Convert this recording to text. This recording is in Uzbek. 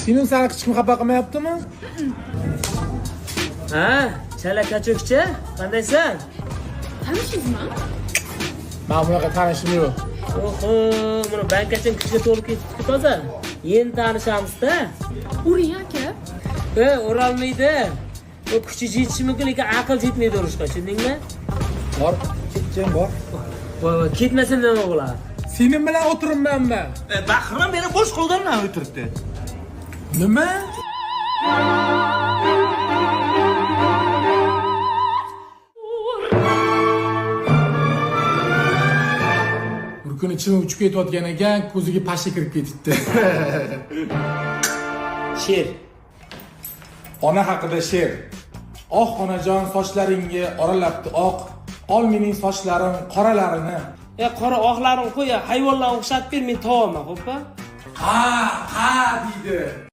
Sening seni hech kim xafa qilmayaptimi? Ha, chala kachoqcha, qandaysan? Tanishdingizmi? Men bunaqa tanishim yo'q. Oho, mana bankachang kuchga to'lib ketibdi toza. Endi tanishamiz-da. Uring aka. O'ralmaydi. O kuchi yetishi mumkin, lekin aql yetmaydi urishga, tushundingmi? Bor, ketjam bor. Voy, ketmasa nima bo'ladi? Sening bilan o'tiribmanmi? Bahram meni bosh qo'ldan o'tiribdi. Nima? Bir kun ichim uchib ketayotgan ekan, ko'ziga pashsha kirib ketibdi. Sher. Ona haqida she'r. Oh onajon sochlaringga oralabdi oq, ol mening sochlarim qoralarini. Qora oqlarim qo'ya, hayvonlarga o'xshatib ber, men tovaman, xo'pmi? Ha deydi.